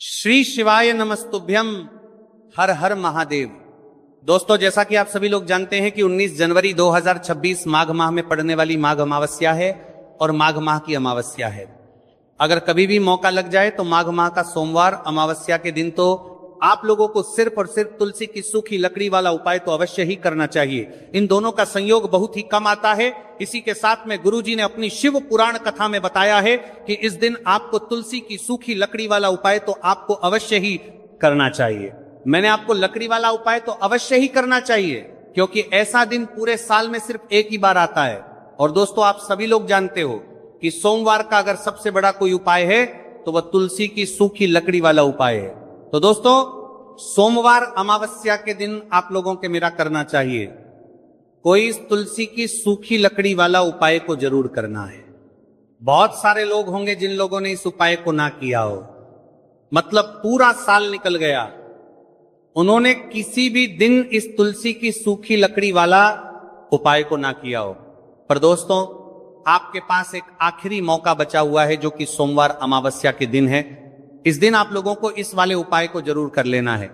श्री शिवाय नमस्तुभ्यम। हर हर महादेव। दोस्तों, जैसा कि आप सभी लोग जानते हैं कि 19 जनवरी 2026 माघ माह में पड़ने वाली माघ अमावस्या है और माघ माह की अमावस्या है। अगर कभी भी मौका लग जाए तो माघ माह का सोमवार अमावस्या के दिन तो आप लोगों को सिर्फ और सिर्फ तुलसी की सूखी लकड़ी वाला उपाय तो अवश्य ही करना चाहिए। इन दोनों का संयोग बहुत ही कम आता है। इसी के साथ में गुरुजी ने अपनी शिव पुराण कथा में बताया है कि इस दिन आपको तुलसी की सूखी लकड़ी वाला उपाय तो आपको अवश्य ही करना चाहिए। मैंने आपको लकड़ी वाला उपाय तो अवश्य ही करना चाहिए क्योंकि ऐसा दिन पूरे साल में सिर्फ एक ही बार आता है। और दोस्तों, आप सभी लोग जानते हो कि सोमवार का अगर सबसे बड़ा कोई उपाय है तो वह तुलसी की सूखी लकड़ी वाला उपाय है। तो दोस्तों, सोमवार अमावस्या के दिन आप लोगों के मेरा करना चाहिए, कोई इस तुलसी की सूखी लकड़ी वाला उपाय को जरूर करना है। बहुत सारे लोग होंगे जिन लोगों ने इस उपाय को ना किया हो, मतलब पूरा साल निकल गया, उन्होंने किसी भी दिन इस तुलसी की सूखी लकड़ी वाला उपाय को ना किया हो। पर दोस्तों, आपके पास एक आखिरी मौका बचा हुआ है जो कि सोमवार अमावस्या के दिन है। इस दिन आप लोगों को इस वाले उपाय को जरूर कर लेना है।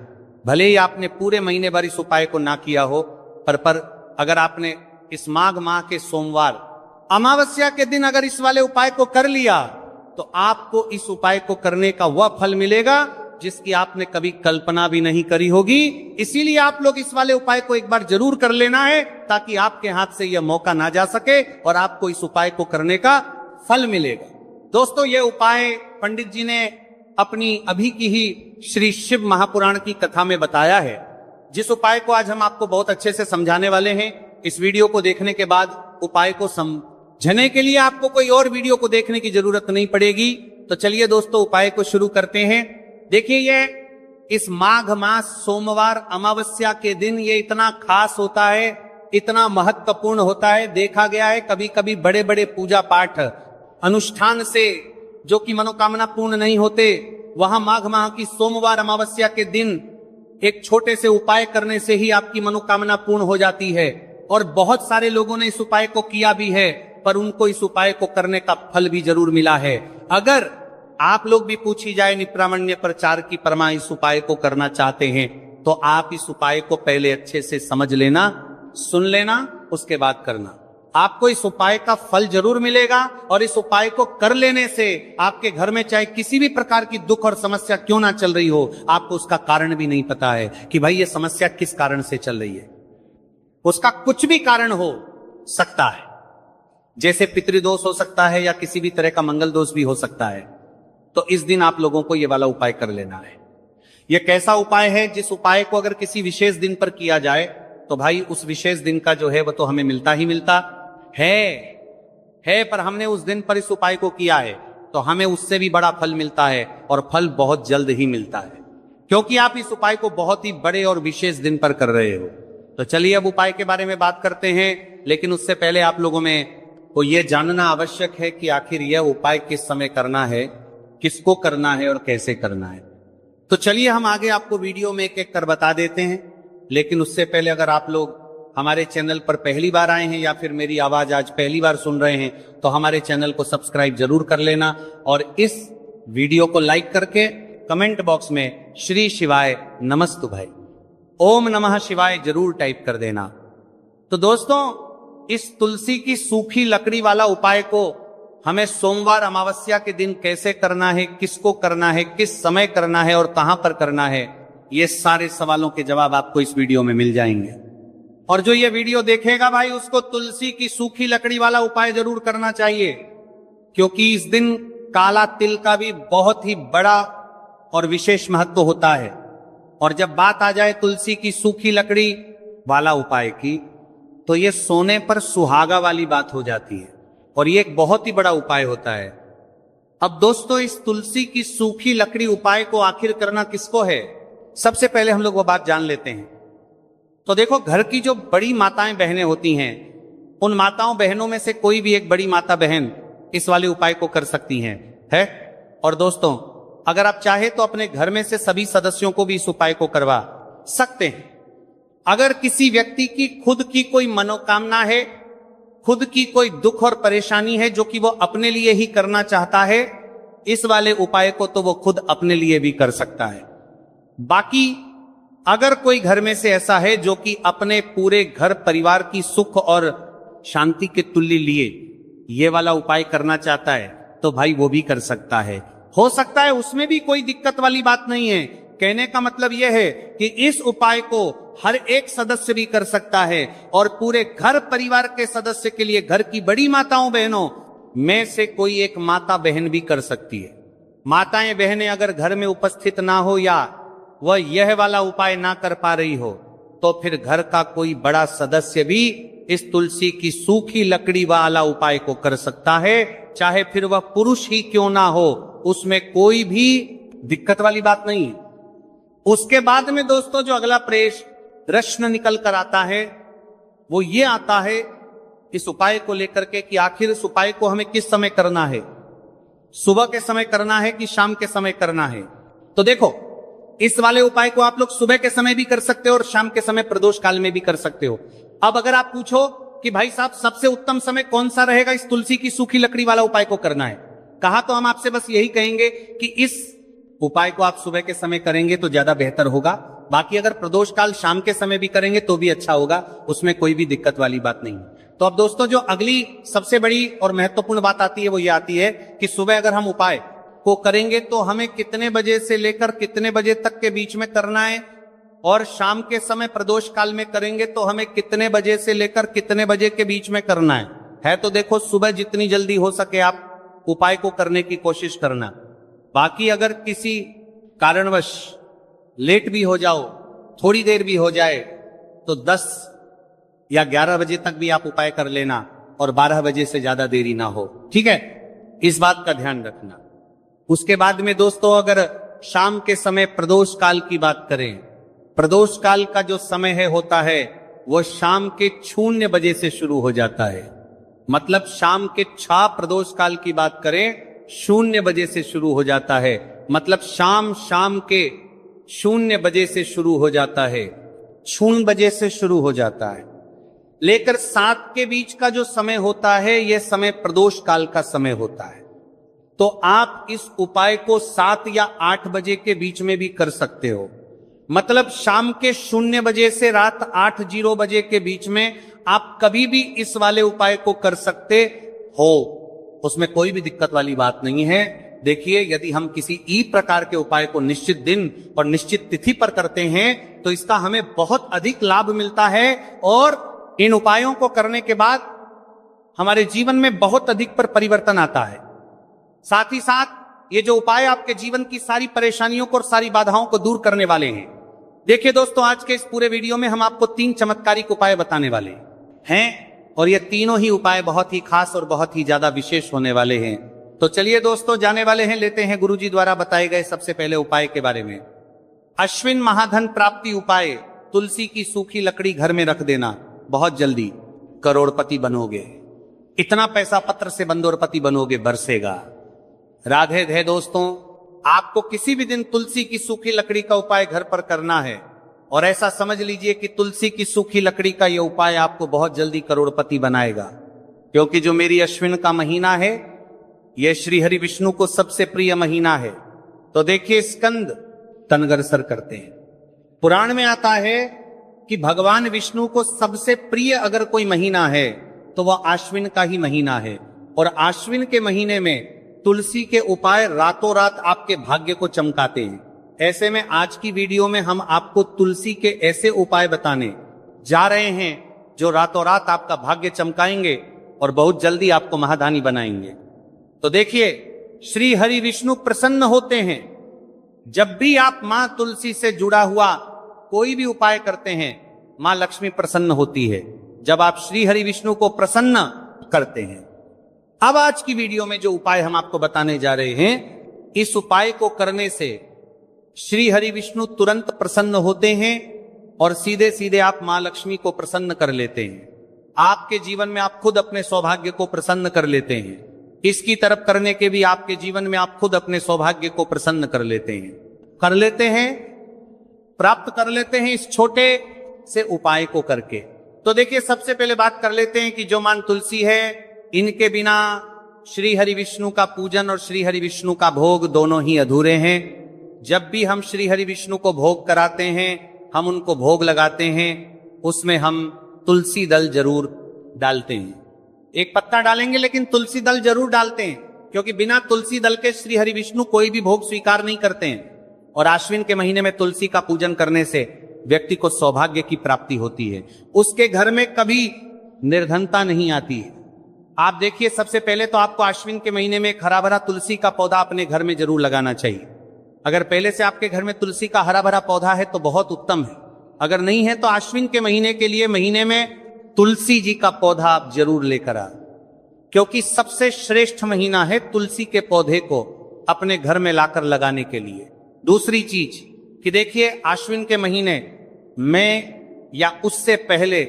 भले ही आपने पूरे महीने भर इस उपाय को ना किया हो, पर अगर आपने इस माघ माह के सोमवार अमावस्या के दिन अगर इस वाले उपाय को कर लिया तो आपको इस उपाय को करने का वह फल मिलेगा जिसकी आपने कभी कल्पना भी नहीं करी होगी। इसीलिए आप लोग इस वाले उपाय को एक बार जरूर कर लेना है ताकि आपके हाथ से यह मौका ना जा सके और आपको इस उपाय को करने का फल मिलेगा। दोस्तों, यह उपाय पंडित जी ने अपनी अभी की ही श्री शिव महापुराण की कथा में बताया है, जिस उपाय को आज हम आपको बहुत अच्छे से समझाने वाले हैं। इस वीडियो को देखने के बाद उपाय को समझने के लिए आपको कोई और वीडियो को देखने की जरूरत नहीं पड़ेगी। तो चलिए दोस्तों, उपाय को शुरू करते हैं। देखिए, ये इस माघ मास सोमवार अमावस्या के दिन ये इतना खास होता है, इतना महत्वपूर्ण होता है। देखा गया है कभी कभी बड़े बड़े पूजा पाठ अनुष्ठान से जो कि मनोकामना पूर्ण नहीं होते, वहां माघ माह की सोमवार अमावस्या के दिन एक छोटे से उपाय करने से ही आपकी मनोकामना पूर्ण हो जाती है। और बहुत सारे लोगों ने इस उपाय को किया भी है, पर उनको इस उपाय को करने का फल भी जरूर मिला है। अगर आप लोग भी पूछी जाए निप्रामण्य प्रचार की परमा इस उपाय को करना चाहते हैं तो आप इस उपाय को पहले अच्छे से समझ लेना, सुन लेना, उसके बाद करना। आपको इस उपाय का फल जरूर मिलेगा और इस उपाय को कर लेने से आपके घर में चाहे किसी भी प्रकार की दुख और समस्या क्यों ना चल रही हो, आपको उसका कारण भी नहीं पता है कि भाई ये समस्या किस कारण से चल रही है। उसका कुछ भी कारण हो सकता है, जैसे पितृदोष हो सकता है या किसी भी तरह का मंगल दोष भी हो सकता है। तो इस दिन आप लोगों को ये वाला उपाय कर लेना है। यह कैसा उपाय है जिस उपाय को अगर किसी विशेष दिन पर किया जाए तो भाई उस विशेष दिन का जो है वह तो हमें मिलता ही मिलता है। पर हमने उस दिन पर इस उपाय को किया है तो हमें उससे भी बड़ा फल मिलता है और फल बहुत जल्द ही मिलता है, क्योंकि आप इस उपाय को बहुत ही बड़े और विशेष दिन पर कर रहे हो। तो चलिए अब उपाय के बारे में बात करते हैं, लेकिन उससे पहले आप लोगों में को यह जानना आवश्यक है कि आखिर यह उपाय किस समय करना है, किसको करना है और कैसे करना है। तो चलिए हम आगे आपको वीडियो में एक एक कर बता देते हैं। लेकिन उससे पहले अगर आप लोग हमारे चैनल पर पहली बार आए हैं या फिर मेरी आवाज आज पहली बार सुन रहे हैं तो हमारे चैनल को सब्सक्राइब जरूर कर लेना और इस वीडियो को लाइक करके कमेंट बॉक्स में श्री शिवाय नमस्तुभ्यं, ओम नमः शिवाय जरूर टाइप कर देना। तो दोस्तों, इस तुलसी की सूखी लकड़ी वाला उपाय को हमें सोमवार अमावस्या के दिन कैसे करना है, किसको करना है, किस समय करना है और कहां पर करना है, ये सारे सवालों के जवाब आपको इस वीडियो में मिल जाएंगे। और जो ये वीडियो देखेगा भाई, उसको तुलसी की सूखी लकड़ी वाला उपाय जरूर करना चाहिए, क्योंकि इस दिन काला तिल का भी बहुत ही बड़ा और विशेष महत्व होता है। और जब बात आ जाए तुलसी की सूखी लकड़ी वाला उपाय की तो ये सोने पर सुहागा वाली बात हो जाती है और ये एक बहुत ही बड़ा उपाय होता है। अब दोस्तों, इस तुलसी की सूखी लकड़ी उपाय को आखिर करना किसको है, सबसे पहले हम लोग वो बात जान लेते हैं। तो देखो, घर की जो बड़ी माताएं बहनें होती हैं, उन माताओं बहनों में से कोई भी एक बड़ी माता बहन इस वाले उपाय को कर सकती है। और दोस्तों, अगर आप चाहे तो अपने घर में से सभी सदस्यों को भी इस उपाय को करवा सकते हैं। अगर किसी व्यक्ति की खुद की कोई मनोकामना है, खुद की कोई दुख और परेशानी है जो कि वो अपने लिए ही करना चाहता है, इस वाले उपाय को तो वो खुद अपने लिए भी कर सकता है। बाकी अगर कोई घर में से ऐसा है जो कि अपने पूरे घर परिवार की सुख और शांति के तुल्य लिए ये वाला उपाय करना चाहता है तो भाई वो भी कर सकता है, हो सकता है उसमें भी कोई दिक्कत वाली बात नहीं है। कहने का मतलब यह है कि इस उपाय को हर एक सदस्य भी कर सकता है और पूरे घर परिवार के सदस्य के लिए घर की बड़ी माताओं बहनों में से कोई एक माता बहन भी कर सकती है। माताएं बहनें अगर घर में उपस्थित ना हो या वह यह वाला उपाय ना कर पा रही हो तो फिर घर का कोई बड़ा सदस्य भी इस तुलसी की सूखी लकड़ी वाला उपाय को कर सकता है, चाहे फिर वह पुरुष ही क्यों ना हो, उसमें कोई भी दिक्कत वाली बात नहीं है। उसके बाद में दोस्तों जो अगला प्रश्न निकल कर आता है वो ये आता है इस उपाय को लेकर के कि आखिर इस उपाय को हमें किस समय करना है, सुबह के समय करना है कि शाम के समय करना है। तो देखो, इस वाले उपाय को आप लोग सुबह के समय भी कर सकते हो और शाम के समय प्रदोष काल में भी कर सकते हो। अब अगर आप पूछो कि भाई साहब सबसे उत्तम समय कौन सा रहेगा इस तुलसी की सूखी लकड़ी वाला उपाय को करना है, कहा तो हम आपसे बस यही कहेंगे कि इस उपाय को आप सुबह के समय करेंगे तो ज्यादा बेहतर होगा। बाकी अगर प्रदोष काल शाम के समय भी करेंगे तो भी अच्छा होगा, उसमें कोई भी दिक्कत वाली बात नहीं। तो अब दोस्तों जो अगली सबसे बड़ी और महत्वपूर्ण बात आती है वो ये आती है कि सुबह अगर हम उपाय को करेंगे तो हमें कितने बजे से लेकर कितने बजे तक के बीच में करना है, और शाम के समय प्रदोष काल में करेंगे तो हमें कितने बजे से लेकर कितने बजे के बीच में करना है। तो देखो, सुबह जितनी जल्दी हो सके आप उपाय को करने की कोशिश करना। बाकी अगर किसी कारणवश लेट भी हो जाओ, थोड़ी देर भी हो जाए, तो 10 या 11 बजे तक भी आप उपाय कर लेना और 12 बजे से ज्यादा देरी ना हो, ठीक है, इस बात का ध्यान रखना। उसके बाद में दोस्तों अगर शाम के समय प्रदोष काल की बात करें, प्रदोष काल का जो समय है होता है वो शाम के 0 बजे से शुरू हो जाता है। मतलब शाम के 6 प्रदोष काल की बात करें 0 बजे से शुरू हो जाता है। मतलब शाम के 0 बजे से शुरू हो जाता है, 0 बजे से शुरू हो जाता है, लेकर 7 के बीच का जो समय होता है यह समय प्रदोष काल का समय होता है। तो आप इस उपाय को 7 या 8 बजे के बीच में भी कर सकते हो। मतलब शाम के 0 बजे से रात 8:00 बजे के बीच में आप कभी भी इस वाले उपाय को कर सकते हो, उसमें कोई भी दिक्कत वाली बात नहीं है। देखिए, यदि हम किसी ई प्रकार के उपाय को निश्चित दिन और निश्चित तिथि पर करते हैं तो इसका हमें बहुत अधिक लाभ मिलता है और इन उपायों को करने के बाद हमारे जीवन में बहुत अधिक पर परिवर्तन आता है। साथ ही साथ ये जो उपाय आपके जीवन की सारी परेशानियों को और सारी बाधाओं को दूर करने वाले हैं। देखिए दोस्तों, आज के इस पूरे वीडियो में हम आपको 3 चमत्कारिक उपाय बताने वाले हैं और ये तीनों ही उपाय बहुत ही खास और बहुत ही ज्यादा विशेष होने वाले हैं। तो चलिए दोस्तों, जाने वाले हैं, लेते हैं गुरुजी द्वारा बताए गए सबसे पहले उपाय के बारे में। अश्विन महाधन प्राप्ति उपाय, तुलसी की सूखी लकड़ी घर में रख देना, बहुत जल्दी करोड़पति बनोगे। इतना पैसा पत्र से बंदोरपति बनोगे, बरसेगा। राधे धे दोस्तों, आपको किसी भी दिन तुलसी की सूखी लकड़ी का उपाय घर पर करना है और ऐसा समझ लीजिए कि तुलसी की सूखी लकड़ी का यह उपाय आपको बहुत जल्दी करोड़पति बनाएगा। क्योंकि जो मेरी अश्विन का महीना है यह श्री हरि विष्णु को सबसे प्रिय महीना है। तो देखिए, स्कंद तनगरसर करते हैं। पुराण में आता है कि भगवान विष्णु को सबसे प्रिय अगर कोई महीना है तो वह आश्विन का ही महीना है, और आश्विन के महीने में तुलसी के उपाय रातों रात आपके भाग्य को चमकाते हैं। ऐसे में आज की वीडियो में हम आपको तुलसी के ऐसे उपाय बताने जा रहे हैं जो रातों रात आपका भाग्य चमकाएंगे और बहुत जल्दी आपको महादानी बनाएंगे। तो देखिए, श्री हरि विष्णु प्रसन्न होते हैं जब भी आप मां तुलसी से जुड़ा हुआ कोई भी उपाय करते हैं। मां लक्ष्मी प्रसन्न होती है जब आप श्री हरि विष्णु को प्रसन्न करते हैं। अब आज की वीडियो में जो उपाय हम आपको बताने जा रहे हैं, इस उपाय को करने से श्री हरि विष्णु तुरंत प्रसन्न होते हैं और सीधे सीधे आप मां लक्ष्मी को प्रसन्न कर लेते हैं। आपके जीवन में आप खुद अपने सौभाग्य को प्रसन्न कर लेते हैं। इसकी तरफ करने के भी आपके जीवन में आप खुद अपने सौभाग्य को प्रसन्न कर लेते हैं, प्राप्त कर लेते हैं इस छोटे से उपाय को करके। तो देखिए, सबसे पहले बात कर लेते हैं कि जो मां तुलसी है, इनके बिना श्री हरि विष्णु का पूजन और श्री हरि विष्णु का भोग दोनों ही अधूरे हैं। जब भी हम श्री हरि विष्णु को भोग कराते हैं, हम उनको भोग लगाते हैं, उसमें हम तुलसी दल जरूर डालते हैं। एक पत्ता डालेंगे लेकिन तुलसी दल जरूर डालते हैं, क्योंकि बिना तुलसी दल के श्री हरि विष्णु कोई भी भोग स्वीकार नहीं करते हैं। और आश्विन के महीने में तुलसी का पूजन करने से व्यक्ति को सौभाग्य की प्राप्ति होती है। उसके घर में कभी निर्धनता नहीं आती है। आप देखिए, सबसे पहले तो आपको आश्विन के महीने में एक हरा भरा तुलसी का पौधा अपने घर में जरूर लगाना चाहिए। अगर पहले से आपके घर में तुलसी का हरा भरा पौधा है तो बहुत उत्तम है। अगर नहीं है तो आश्विन के महीने के लिए महीने में तुलसी जी का पौधा आप जरूर लेकर आ, क्योंकि सबसे श्रेष्ठ महीना है तुलसी के पौधे को अपने घर में लाकर लगाने के लिए। दूसरी चीज कि देखिए, आश्विन के महीने में या उससे पहले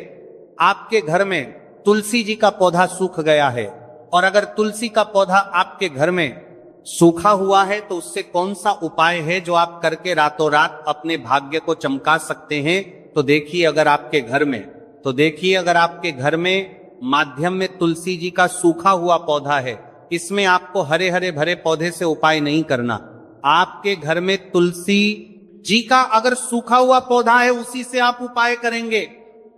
आपके घर में तुलसी जी का पौधा सूख गया है, और अगर तुलसी का पौधा आपके घर में सूखा हुआ है तो उससे कौन सा उपाय है जो आप करके रातों रात अपने भाग्य को चमका सकते हैं। तो देखिए, अगर आपके घर में माध्यम में तुलसी जी का सूखा हुआ पौधा है, इसमें आपको हरे हरे भरे पौधे से उपाय नहीं करना। आपके घर में तुलसी जी का अगर सूखा हुआ पौधा है, उसी से आप उपाय करेंगे।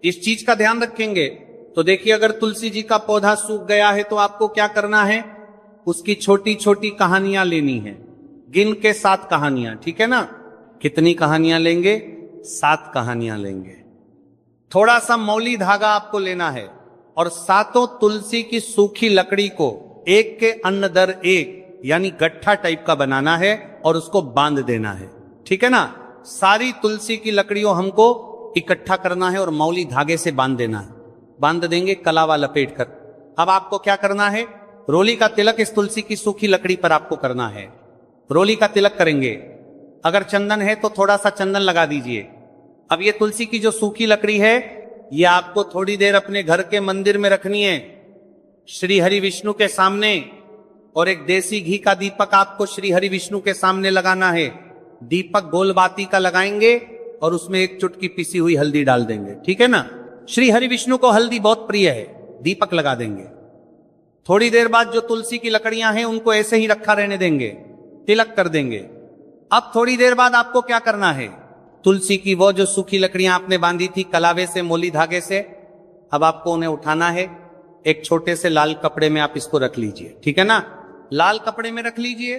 इस चीज का ध्यान रखेंगे। तो देखिए, अगर तुलसी जी का पौधा सूख गया है तो आपको क्या करना है, उसकी छोटी छोटी कहानियां लेनी है, गिन के 7 कहानियां, ठीक है ना। कितनी कहानियां लेंगे? 7 कहानियां लेंगे। थोड़ा सा मौली धागा आपको लेना है और 7 तुलसी की सूखी लकड़ी को एक के अन्न दर एक, यानी गट्ठा टाइप का बनाना है और उसको बांध देना है, ठीक है ना। सारी तुलसी की लकड़ियों हमको इकट्ठा करना है और मौली धागे से बांध देना है। बांध देंगे कलावा लपेट कर। अब आपको क्या करना है, रोली का तिलक इस तुलसी की सूखी लकड़ी पर आपको करना है। रोली का तिलक करेंगे। अगर चंदन है तो थोड़ा सा चंदन लगा दीजिए। अब ये तुलसी की जो सूखी लकड़ी है, ये आपको थोड़ी देर अपने घर के मंदिर में रखनी है, श्री हरि विष्णु के सामने। और एक देसी घी का दीपक आपको श्री हरि विष्णु के सामने लगाना है। दीपक गोल बाती का लगाएंगे और उसमें एक चुटकी पिसी हुई हल्दी डाल देंगे, ठीक है ना। श्री हरि विष्णु को हल्दी बहुत प्रिय है। दीपक लगा देंगे। थोड़ी देर बाद जो तुलसी की लकड़ियां हैं उनको ऐसे ही रखा रहने देंगे, तिलक कर देंगे। अब थोड़ी देर बाद आपको क्या करना है, तुलसी की वो जो सूखी लकड़ियां आपने बांधी थी कलावे से, मोली धागे से, अब आपको उन्हें उठाना है। एक छोटे से लाल कपड़े में आप इसको रख लीजिए, ठीक है ना। लाल कपड़े में रख लीजिए,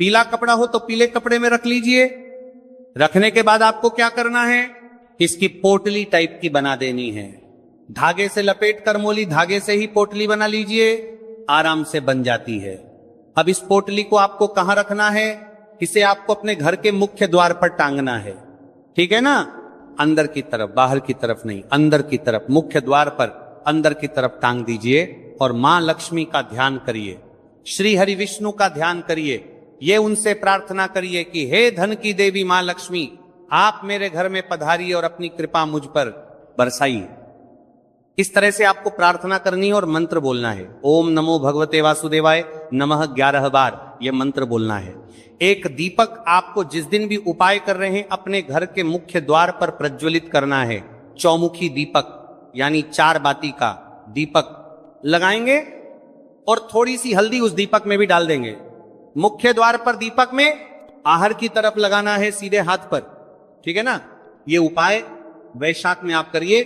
पीला कपड़ा हो तो पीले कपड़े में रख लीजिए। रखने के बाद आपको क्या करना है, इसकी पोटली टाइप की बना देनी है। धागे से लपेट कर मोली धागे से ही पोटली बना लीजिए, आराम से बन जाती है। अब इस पोटली को आपको कहां रखना है, इसे आपको अपने घर के मुख्य द्वार पर टांगना है, ठीक है ना। अंदर की तरफ, बाहर की तरफ नहीं, अंदर की तरफ, मुख्य द्वार पर अंदर की तरफ टांग दीजिए और मां लक्ष्मी का ध्यान करिए, श्री हरि विष्णु का ध्यान करिए। ये उनसे प्रार्थना करिए कि हे धन की देवी मां लक्ष्मी, आप मेरे घर में पधारिए और अपनी कृपा मुझ पर बरसाइए। इस तरह से आपको प्रार्थना करनी है और मंत्र बोलना है। ओम नमो भगवते वासुदेवाय नमः 11 बार यह मंत्र बोलना है। एक दीपक आपको जिस दिन भी उपाय कर रहे हैं अपने घर के मुख्य द्वार पर प्रज्वलित करना है। चौमुखी दीपक यानी 4 बाती का दीपक लगाएंगे और थोड़ी सी हल्दी उस दीपक में भी डाल देंगे। मुख्य द्वार पर दीपक में आहर की तरफ लगाना है, सीधे हाथ पर, ठीक है ना। ये उपाय वैशाख में आप करिए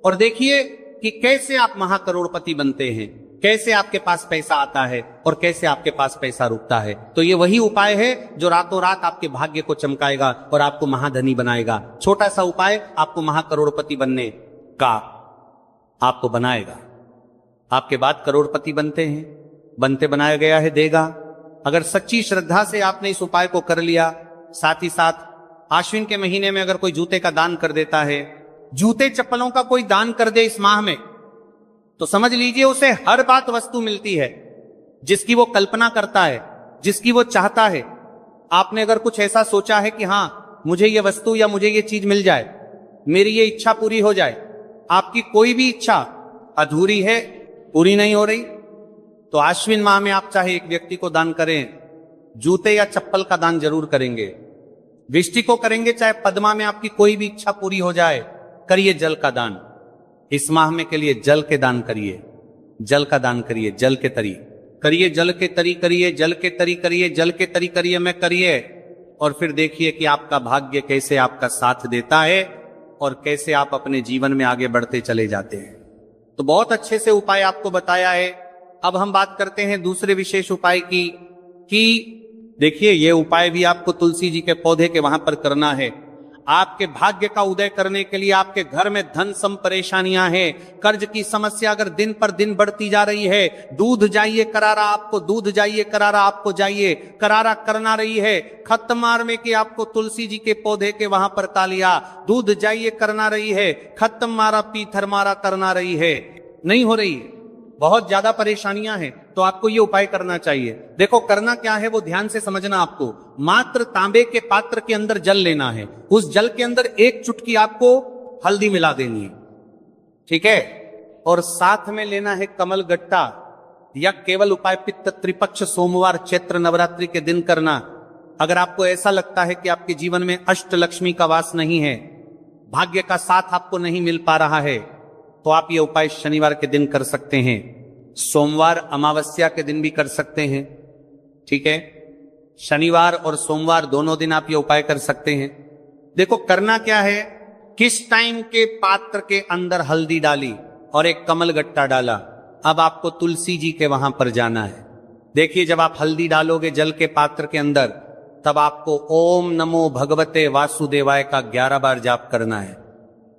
और देखिए कि कैसे आप महाकरोड़पति बनते हैं, कैसे आपके पास पैसा आता है और कैसे आपके पास पैसा रुकता है। तो ये वही उपाय है जो रातों रात आपके भाग्य को चमकाएगा और आपको महाधनी बनाएगा। छोटा सा उपाय आपको महाकरोड़पति बनने का आपको बनाएगा। आपके बाद करोड़पति बनते हैं, बनते बनाया गया है देगा। अगर सच्ची श्रद्धा से आपने इस उपाय को कर लिया, साथ ही साथ आश्विन के महीने में अगर कोई जूते का दान कर देता है, जूते चप्पलों का कोई दान कर दे इस माह में, तो समझ लीजिए उसे हर बात वस्तु मिलती है जिसकी वो कल्पना करता है, जिसकी वो चाहता है। आपने अगर कुछ ऐसा सोचा है कि हां मुझे ये वस्तु या मुझे ये चीज मिल जाए, मेरी ये इच्छा पूरी हो जाए, आपकी कोई भी इच्छा अधूरी है, पूरी नहीं हो रही, तो आश्विन माह में आप चाहे एक व्यक्ति को दान करें, जूते या चप्पल का दान जरूर करेंगे। विष्टि को करेंगे, चाहे पद्मा में आपकी कोई भी इच्छा पूरी हो जाए, करिए जल का दान। इस माह में के लिए जल के दान करिए, जल का दान करिए, जल के तरी करिए, जल के तरी करिए, जल के तरी करिए, जल के तरी करिए में करिए, और फिर देखिए कि आपका भाग्य कैसे आपका साथ देता है और कैसे आप अपने जीवन में आगे बढ़ते चले जाते हैं। तो बहुत अच्छे से उपाय आपको बताया है। अब हम बात करते हैं दूसरे विशेष उपाय की, कि देखिए ये उपाय भी आपको तुलसी जी के पौधे के वहां पर करना है। आपके भाग्य का उदय करने के लिए आपके घर में धन सम परेशानियां हैं, कर्ज की समस्या अगर दिन पर दिन बढ़ती जा रही है, दूध जाइए करारा आपको, दूध जाइए करारा आपको जाइए करारा करना रही है, खत्म मार में कि आपको तुलसी जी के पौधे के वहां पर कालिया, दूध जाइए करना रही है, खत्म मारा पीथर मारा करना रही है, नहीं हो रही है, बहुत ज्यादा परेशानियां हैं, तो आपको ये उपाय करना चाहिए। देखो करना क्या है वो ध्यान से समझना। आपको मात्र तांबे के पात्र के अंदर जल लेना है, उस जल के अंदर एक चुटकी आपको हल्दी मिला देनी है, ठीक है, और साथ में लेना है कमल गट्टा। या केवल उपाय पित्त त्रिपक्ष सोमवार चैत्र नवरात्रि के दिन करना। अगर आपको ऐसा लगता है कि आपके जीवन में अष्ट लक्ष्मी का वास नहीं है, भाग्य का साथ आपको नहीं मिल पा रहा है, तो आप ये उपाय शनिवार के दिन कर सकते हैं, सोमवार अमावस्या के दिन भी कर सकते हैं, ठीक है, शनिवार और सोमवार दोनों दिन आप ये उपाय कर सकते हैं। देखो करना क्या है, किस टाइम के पात्र के अंदर हल्दी डाली और एक कमल गट्टा डाला, अब आपको तुलसी जी के वहां पर जाना है। देखिए जब आप हल्दी डालोगे जल के पात्र के अंदर, तब आपको ओम नमो भगवते वासुदेवाय का 11 बार जाप करना है,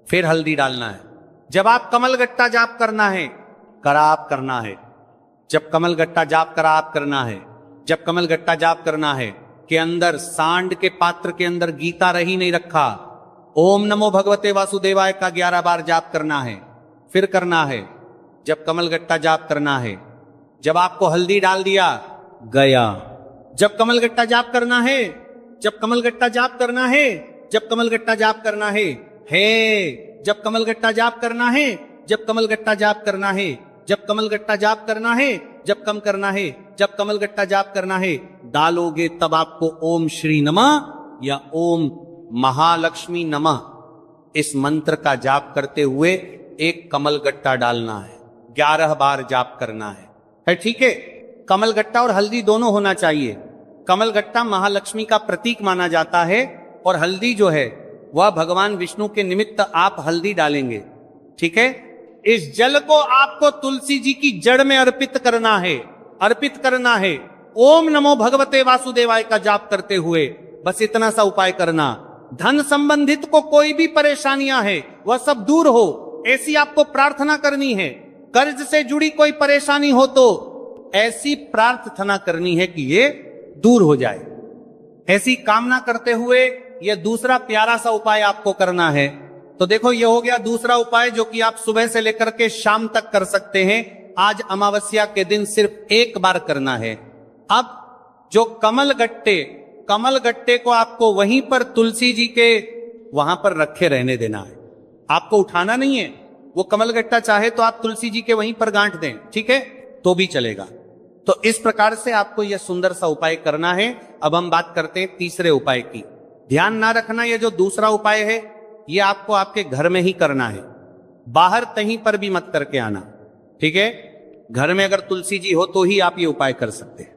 फिर हल्दी डालना है। जब आप कमल गट्टा जाप करना है, कराप करना है, जब कमल गट्टा जाप कराप करना है, जब कमल गट्टा जाप करना है के अंदर सांड के पात्र के अंदर गीता रही नहीं रखा, ओम नमो भगवते वासुदेवाय का 11 बार जाप करना है, फिर करना है। जब कमल गट्टा जाप करना है, जब आपको हल्दी डाल दिया गया, जब कमल गट्टा जाप करना है, जब कमल गट्टा जाप करना है, जब कमल गट्टा जाप करना है, जब कमल गट्टा जाप करना है, जब कमल गट्टा जाप करना है, जब कमल गट्टा जाप करना है, जब कम करना है, जब कमल गट्टा जाप करना है डालोगे, तब आपको ओम श्री नमः या ओम महालक्ष्मी नमः इस मंत्र का जाप करते हुए एक कमल गट्टा डालना है, 11 बार जाप करना है, ठीक है। कमल गट्टा और हल्दी दोनों होना चाहिए। कमल गट्टा महालक्ष्मी का प्रतीक माना जाता है, और हल्दी जो है वह भगवान विष्णु के निमित्त आप हल्दी डालेंगे, ठीक है। इस जल को आपको तुलसी जी की जड़ में अर्पित करना है, अर्पित करना है, ओम नमो भगवते वासुदेवाय का जाप करते हुए। बस इतना सा उपाय करना। धन संबंधित को कोई भी परेशानियां है वह सब दूर हो, ऐसी आपको प्रार्थना करनी है। कर्ज से जुड़ी कोई परेशानी हो तो ऐसी प्रार्थना करनी है कि ये दूर हो जाए, ऐसी कामना करते हुए यह दूसरा प्यारा सा उपाय आपको करना है। तो देखो ये हो गया दूसरा उपाय, जो कि आप सुबह से लेकर के शाम तक कर सकते हैं। आज अमावस्या के दिन सिर्फ एक बार करना है। अब जो कमल गट्टे को आपको वहीं पर तुलसी जी के वहां पर रखे रहने देना है, आपको उठाना नहीं है। वो कमल गट्टा चाहे तो आप तुलसी जी के वहीं पर गांठ दें, ठीक है, तो भी चलेगा। तो इस प्रकार से आपको यह सुंदर सा उपाय करना है। अब हम बात करते हैं तीसरे उपाय की। ध्यान ना रखना, यह जो दूसरा उपाय है यह आपको आपके घर में ही करना है, बाहर कहीं पर भी मत करके आना, ठीक है। घर में अगर तुलसी जी हो तो ही आप ये उपाय कर सकते हैं।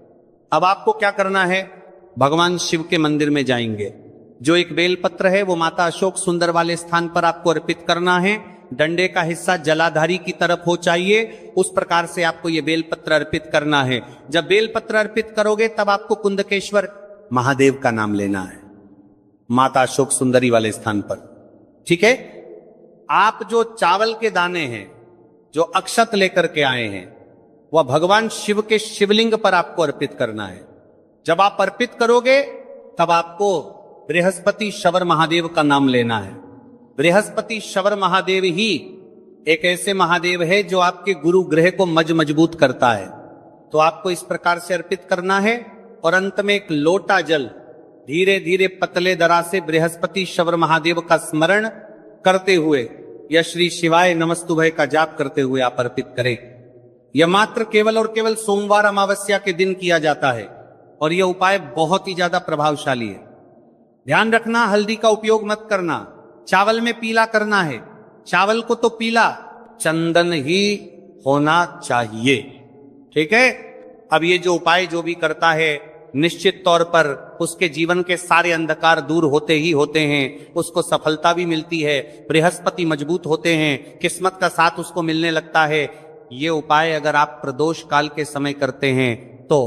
अब आपको क्या करना है, भगवान शिव के मंदिर में जाएंगे, जो एक बेलपत्र है वो माता अशोक सुंदर वाले स्थान पर आपको अर्पित करना है। डंडे का हिस्सा जलाधारी की तरफ हो चाहिए, उस प्रकार से आपको ये बेलपत्र अर्पित करना है। जब बेलपत्र अर्पित करोगे तब आपको कुंदकेश्वर महादेव का नाम लेना है, माता अशोक सुंदरी वाले स्थान पर, ठीक है। आप जो चावल के दाने हैं, जो अक्षत लेकर के आए हैं, वह भगवान शिव के शिवलिंग पर आपको अर्पित करना है। जब आप अर्पित करोगे तब आपको बृहस्पति शवर महादेव का नाम लेना है। बृहस्पति शवर महादेव ही एक ऐसे महादेव है जो आपके गुरु ग्रह को मजबूत करता है। तो आपको इस प्रकार से अर्पित करना है, और अंत में एक लोटा जल धीरे धीरे पतले दरा से बृहस्पति शवर महादेव का स्मरण करते हुए या श्री शिवाय नमस्तुभय का जाप करते हुए आप अर्पित करें। यह मात्र केवल और केवल सोमवार अमावस्या के दिन किया जाता है, और यह उपाय बहुत ही ज्यादा प्रभावशाली है। ध्यान रखना, हल्दी का उपयोग मत करना, चावल में पीला करना है। चावल को तो पीला, चंदन ही होना चाहिए, ठीक है। अब ये जो उपाय जो भी करता है निश्चित तौर पर उसके जीवन के सारे अंधकार दूर होते ही होते हैं, उसको सफलता भी मिलती है, बृहस्पति मजबूत होते हैं, किस्मत का साथ उसको मिलने लगता है। ये उपाय अगर आप प्रदोष काल के समय करते हैं तो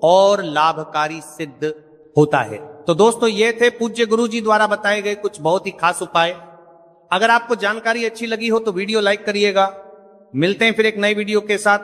और लाभकारी सिद्ध होता है। तो दोस्तों ये थे पूज्य गुरु जी द्वारा बताए गए कुछ बहुत ही खास उपाय। अगर आपको जानकारी अच्छी लगी हो तो वीडियो लाइक करिएगा। मिलते हैं फिर एक नई वीडियो के साथ।